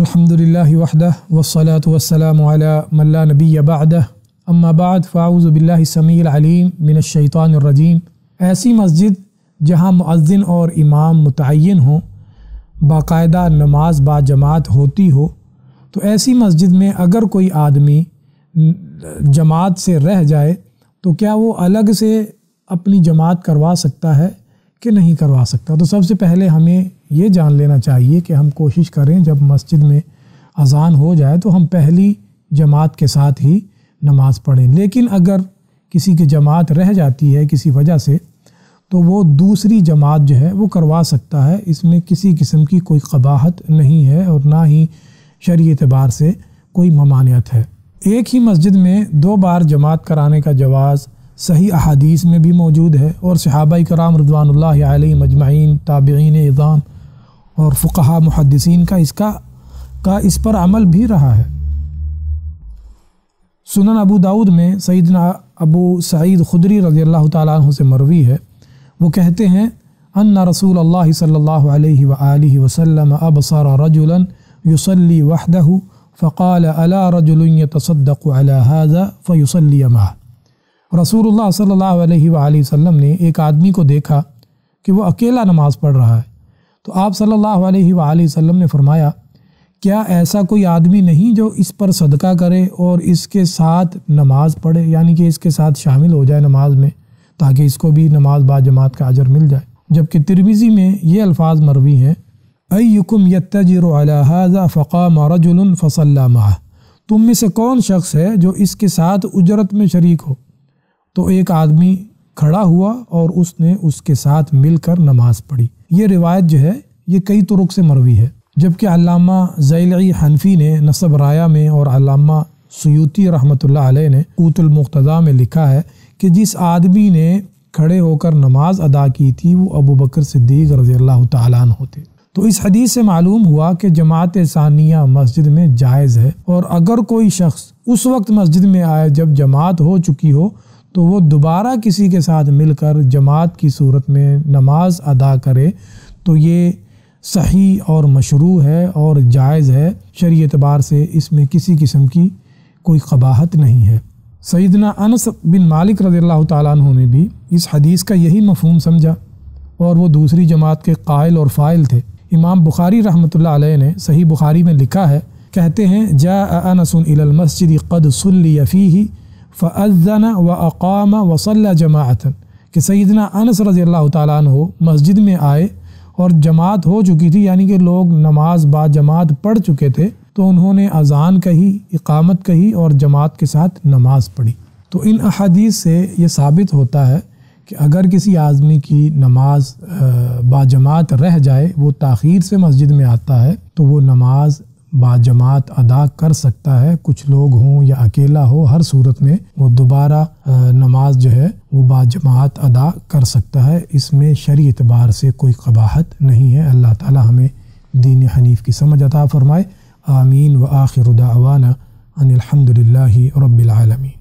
الحمدللہ وحدہ والصلاة والسلام علی من لا نبی بعدہ اما بعد فاعوذ باللہ السمیع العلیم من الشیطان الرجیم۔ ایسی مسجد جہاں مؤذن اور امام متعین ہوں، باقاعدہ نماز با جماعت ہوتی ہو، تو ایسی مسجد میں اگر کوئی آدمی جماعت سے رہ جائے تو کیا وہ الگ سے اپنی جماعت کروا سکتا ہے کہ نہیں کروا سکتا؟ تو سب سے پہلے ہمیں یہ جان لینا چاہیے کہ ہم کوشش کریں جب مسجد میں اذان ہو جائے تو ہم پہلی جماعت کے ساتھ ہی نماز پڑھیں، لیکن اگر کسی کی جماعت رہ جاتی ہے کسی وجہ سے تو وہ دوسری جماعت جو ہے وہ کروا سکتا ہے۔ اس میں کسی قسم کی کوئی قباحت نہیں ہے اور نہ ہی شرعی اعتبار سے کوئی ممانعت ہے۔ ایک ہی مسجد میں دو بار جماعت کرانے کا جواز صحیح احادیث میں بھی موجود ہے، اور صحابہ کرام رضوان اللہ علیہم اجمعین، تابعین اعظام اور فقہاء محدثین کا اس پر عمل بھی رہا ہے۔ سنن ابو داؤد میں سیدنا ابو سعید خدری رضی اللہ تعالیٰ عنہ سے مروی ہے، وہ کہتے ہیں ان رسول اللہ صلی اللہ علیہ وآلہ وسلم ابصر رجلا یصلی وحدہ فقال الا رجل یتصدق علی هذا فیصلی معه۔ رسول اللہ صلی اللہ علیہ وآلہ وسلم نے ایک آدمی کو دیکھا کہ وہ اکیلا نماز پڑھ رہا ہے، تو آپ صلی اللہ علیہ وآلہ وسلم نے فرمایا کیا ایسا کوئی آدمی نہیں جو اس پر صدقہ کرے اور اس کے ساتھ نماز پڑھے، یعنی کہ اس کے ساتھ شامل ہو جائے نماز میں تاکہ اس کو بھی نماز با جماعت کا اجر مل جائے۔ جبکہ ترمذی میں یہ الفاظ مروی ہیں ایکم یتجر علی ھذا فقام رجل فصلی معه، تم میں سے کون شخص ہے جو اس کے ساتھ اجرت میں شریک ہو؟ تو ایک آدمی کھڑا ہوا اور اس نے اس کے ساتھ مل کر نماز پڑھی۔ یہ روایت جو ہے یہ کئی طرق سے مروی ہے، جبکہ علامہ ضیلعی حنفی نے نصب رایا میں اور علامہ سیوطی رحمۃ اللہ علیہ نے قوت المقتضیٰ میں لکھا ہے کہ جس آدمی نے کھڑے ہو کر نماز ادا کی تھی وہ ابو بکر صدیق رضی اللہ تعالیٰ عنہ تھے۔ تو اس حدیث سے معلوم ہوا کہ جماعت ثانیہ مسجد میں جائز ہے، اور اگر کوئی شخص اس وقت مسجد میں آئے جب جماعت ہو چکی ہو تو وہ دوبارہ کسی کے ساتھ مل کر جماعت کی صورت میں نماز ادا کرے تو یہ صحیح اور مشروع ہے اور جائز ہے، شرعی اعتبار سے اس میں کسی قسم کی کوئی قباحت نہیں ہے۔ سیدنا انس بن مالک رضی اللہ تعالیٰ عنہ نے بھی اس حدیث کا یہی مفہوم سمجھا، اور وہ دوسری جماعت کے قائل اور فاعل تھے۔ امام بخاری رحمۃ اللہ علیہ نے صحیح بخاری میں لکھا ہے، کہتے ہیں جاء انس الی المسجد قد صلی فیہ فاذن واقام وصلی جماعۃ، کہ سیدنا انس رضی اللہ تعالیٰ عنہ مسجد میں آئے اور جماعت ہو چکی تھی، یعنی کہ لوگ نماز با جماعت پڑھ چکے تھے، تو انہوں نے اذان کہی، اقامت کہی اور جماعت کے ساتھ نماز پڑھی۔ تو ان احادیث سے یہ ثابت ہوتا ہے کہ اگر کسی آدمی کی نماز با جماعت رہ جائے، وہ تاخیر سے مسجد میں آتا ہے، تو وہ نماز با جماعت ادا کر سکتا ہے، کچھ لوگ ہوں یا اکیلا ہو، ہر صورت میں وہ دوبارہ نماز جو ہے وہ با جماعت ادا کر سکتا ہے۔ اس میں شرعی اعتبار سے کوئی قباحت نہیں ہے۔ اللہ تعالی ہمیں دین حنیف کی سمجھ عطا فرمائے۔ آمین۔ وآخر دعوانا ان الحمد للہ رب العالمین۔